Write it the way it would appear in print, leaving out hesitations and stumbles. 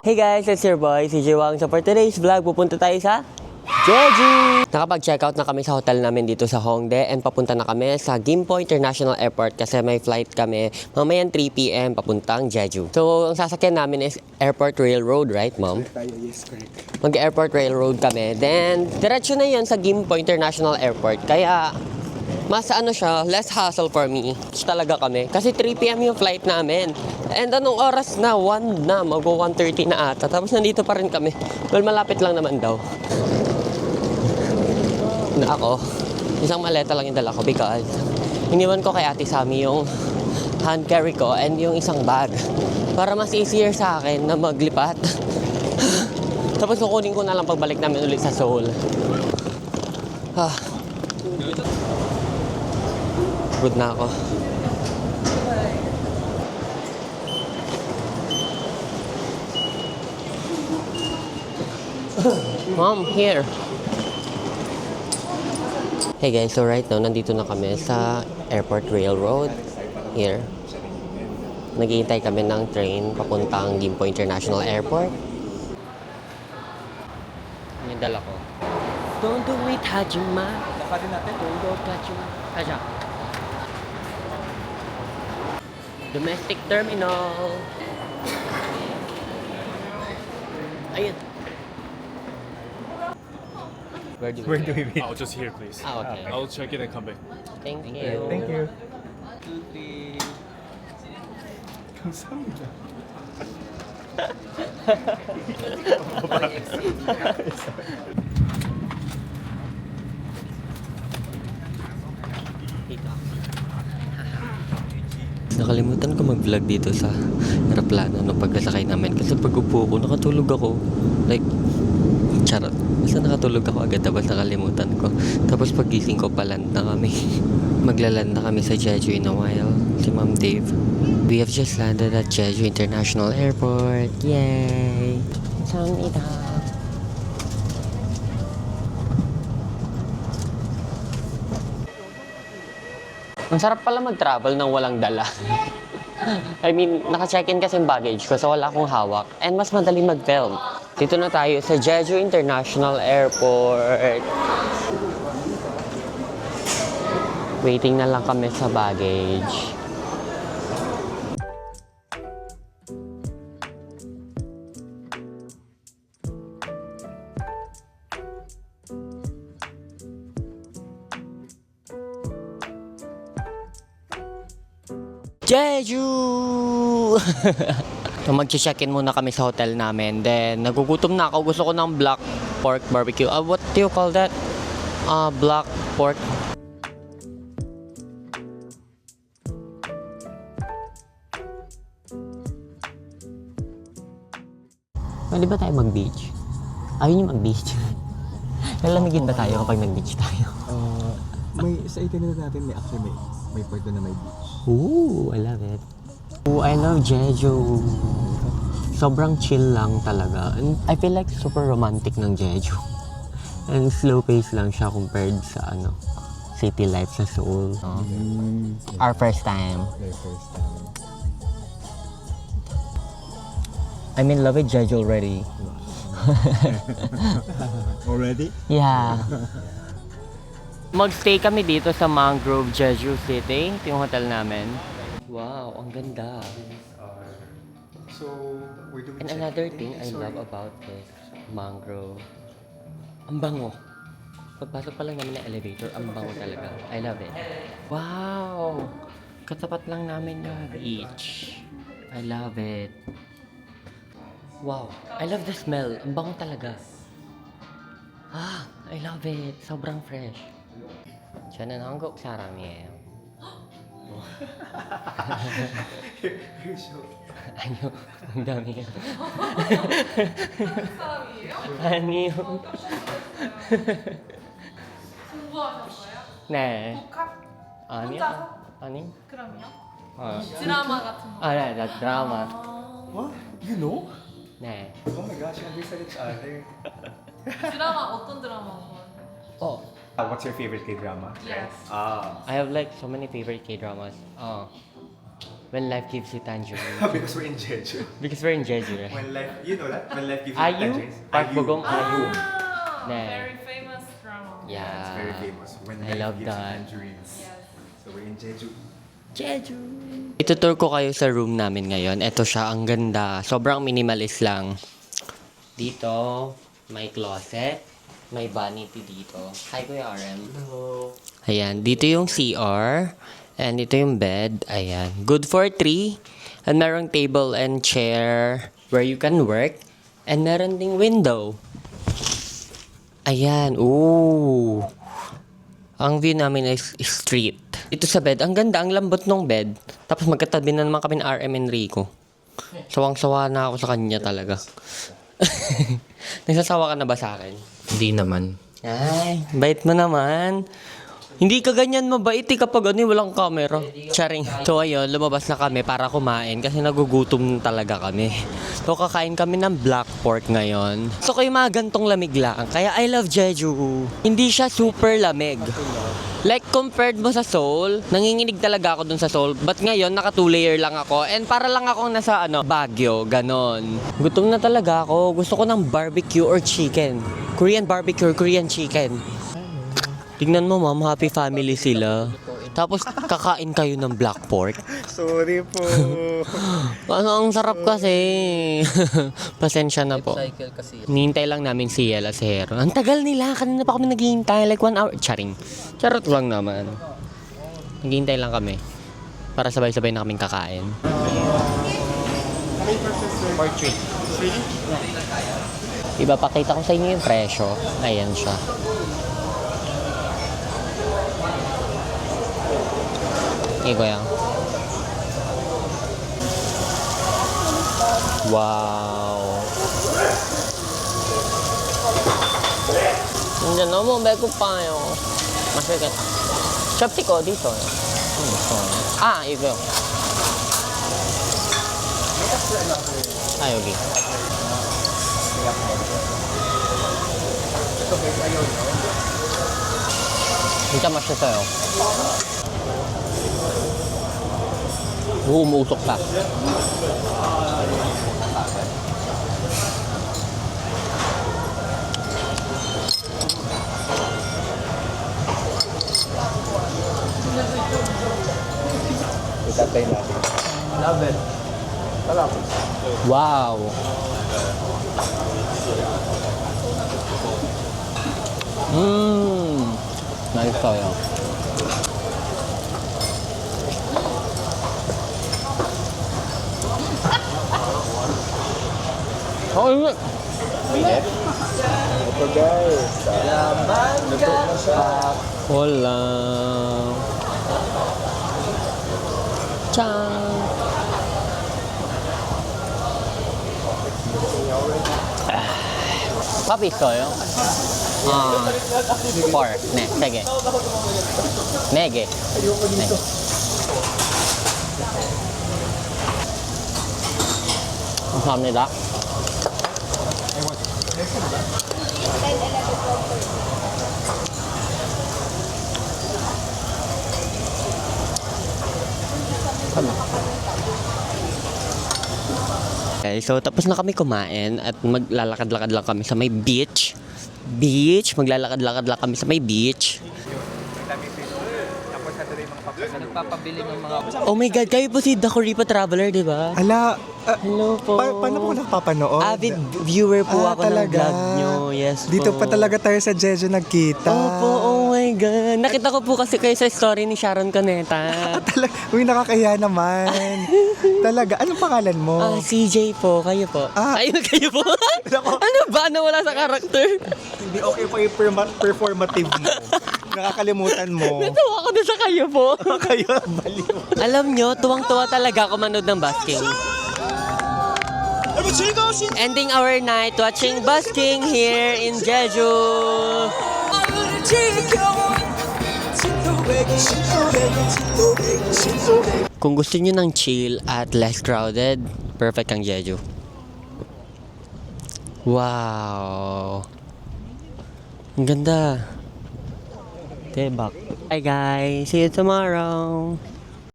Hey guys, it's your boy, si Jiwang. So for today's vlog, pupunta tayo sa Jeju! Nakapag-check out na kami sa hotel namin dito sa Hongdae and papunta na kami sa Gimpo International Airport kasi may flight kami mamayang 3 p.m. papuntang Jeju. So ang sasakyan namin is Airport Railroad, right mom? Yes, correct. Mag-Airport Railroad kami. Then, diretso na yun sa Gimpo International Airport. Kaya, mas siya, less hassle for me. Talaga kami. Kasi 3 p.m. yung flight namin. And anong oras na? 1 na. Mag-1:30 na ata. Tapos nandito pa rin kami. Well, malapit lang naman daw. Na ako, isang maleta lang yung dala ko because iniwan ko kay Ate Sammy yung hand carry ko and yung isang bag. Para mas easier sa akin na maglipat. Tapos kukunin ko na lang pagbalik namin ulit sa Seoul. Good na ako. Mom, here. Hey guys, so right now, nandito na kami sa Airport Railroad. Here. Naghihintay kami ng train papuntang Gimpo International Airport. Yung dala ko. Don't do it, Hajima. Lakarin natin. Don't do it, Hajima. Aja. Domestic terminal. Ayun. Where do we I'll just here, please. okay. I'll check it and come back. Thank you. Thank you. 감사합니다. Dito. Nakalimutan ko mag-vlog dito sa aeroplano nung pagkasakay namin kasi pag upo ko, nakatulog ako. Like, charot. Basta nakatulog ako agad tapos nakalimutan ko. Tapos pagising ko, paland na kami. Maglaland na kami sa Jeju in a while. Si Ma'am Dave. We have just landed at Jeju International Airport. Yay! 감사합니다. Ang sarap pala mag-travel nang walang dala. I mean, naka-check-in kasi yung baggage ko so wala akong hawak. And mas madali mag-film. Dito na tayo sa Jeju International Airport. Waiting na lang kami sa baggage. Jeju! So mag-check-in muna kami sa hotel namin. Then nagugutom na ako. Gusto ko ng black pork barbecue. What do you call that? Black pork. Pwede ba tayo mag-beach? Ayaw niyo mag-beach. Lalamigin ba tayo kapag nag-beach tayo? Sa itinerary natin may part na may beach. Ooh, I love it. Oh, I love Jeju. Sobrang chill lang talaga. And I feel like super romantic ng Jeju. And slow pace lang siya compared sa city life sa Seoul. Our first time. Their first time. I'm in love with Jeju already. Already? Yeah. Magstay kami dito sa Mangrove, Jeju City. Ito yung hotel namin. Wow, ang ganda. So, where do we And another thing I love about this Mangrove, ang bango. Pagpasok pa lang namin ng elevator, ang bango talaga. I love it. Wow! Katapat lang namin yung beach. I love it. Wow! I love the smell. Ang bango talaga. I love it. Sobrang fresh. 저는 한국 사람이에요. 아니요, 농담이에요. 한국 사람이에요? 아니요. 공부하셨어요? 네. 복합? 아니요. 혼자서? 아니. 그럼요? 드라마 같은 거. 나 드라마. What? You know? 네. Oh my gosh, we said each other. 드라마 어떤 드라마 좋아하세요? What's your favorite K-drama? Yes. Ah. I have like so many favorite K-dramas. When life gives you tangerine. Because we're in Jeju. Because we're in Jeju, right? When life, you know that? When life gives you Ayu? tangerines. Park Bogong Ayu. Ah, Yeah. very famous drama. Yeah. It's very famous. When I life love gives you that. tangerines. Yes. So we're in Jeju. Jeju. Itutur ko kayo sa room namin ngayon. Ito siya, ang ganda. Sobrang minimalist lang. Dito, may closet. May vanity dito. Hi, Kuya RM. Hello. Ayan, dito yung CR. And ito yung bed. Ayan. Good for 3. And merong table and chair where you can work. And meron ding window. Ayan. Ooh. Ang view namin is street. Ito sa bed. Ang ganda. Ang lambot ng bed. Tapos magkatabi na naman kami ng RM and Rico. Sawang-sawa na ako sa kanya talaga. Nagsasawa ka na ba sa akin? Hindi naman. Ay, bait mo naman. Hindi ka ganyan mabait kapag walang camera. Charing. So ayun, lumabas na kami para kumain kasi nagugutom talaga kami. So kakain kami ng black pork ngayon. So kayo mga gantong lamig lang. Kaya I love Jeju. Hindi siya super lamig. Like compared mo sa Seoul, nanginginig talaga ako dun sa Seoul. But ngayon, naka 2 layer lang ako. And para lang akong nasa Baguio, ganon. Gutom na talaga ako. Gusto ko ng barbecue or chicken. Korean barbecue or Korean chicken. Tingnan mo, ma'am, happy family sila. Tapos kakain kayo ng black pork. Sorry po. Ang sarap kasi. Pasensya na po. Cycle kasi. Nihintay lang namin si Yela si Hero. Ang tagal nila. Kanina pa kami naghihintay. Like 1 hour. Charing. Charot lang naman. Naghihintay lang kami. Para sabay-sabay na kaming kakain. Portrait. Ipapakita ko sa inyo yung presyo. Ayan siya. Iko yan. Wow. Nandiyan na mo, beko pa yun. Masakit. Chopstick ko dito. Iko yun. Ay, okay. Kita masya sa'yo. Umuusok pa. Itatay natin. Love it. Sarap. Wow. 맛있어요. 이거 Ito guys. Luto na siya. wala. 짠. 밥 있어요? 아, 4. 네, 3개. 4개. 네. 감사합니다. Okay, so tapos na kami kumain at maglalakad-lakad lang kami sa may beach. Maglalakad-lakad lang kami sa may beach. Nagpapabili ng mga... Oh my God, kayo po si The Coripa Traveler, di ba? Ala, Hello po. paano po nakapapanood? Avid viewer po ako ng talaga? vlog nyo. Yes po. Dito pa talaga tayo sa Jeju nagkita. Opo, oh my God. Nakita ko po kasi kayo sa story ni Sharon Cuneta. Uy, nakakahiya naman. Talaga. Anong pangalan mo? CJ po, kayo po. Kayo po? Ano ba? Nawala sa karakter? Hindi okay pa yung performative mo. Nakakalimutan mo. Natawa ko na sa kayo po. Kayo, baliw. Alam nyo, tuwang-tuwa talaga ako manood ng basking. Ending our night watching basking here in Jeju. Kung gusto nyo ng chill at less crowded, perfect ang Jeju. Wow. Ang ganda. Tebak. Bye guys. See you tomorrow.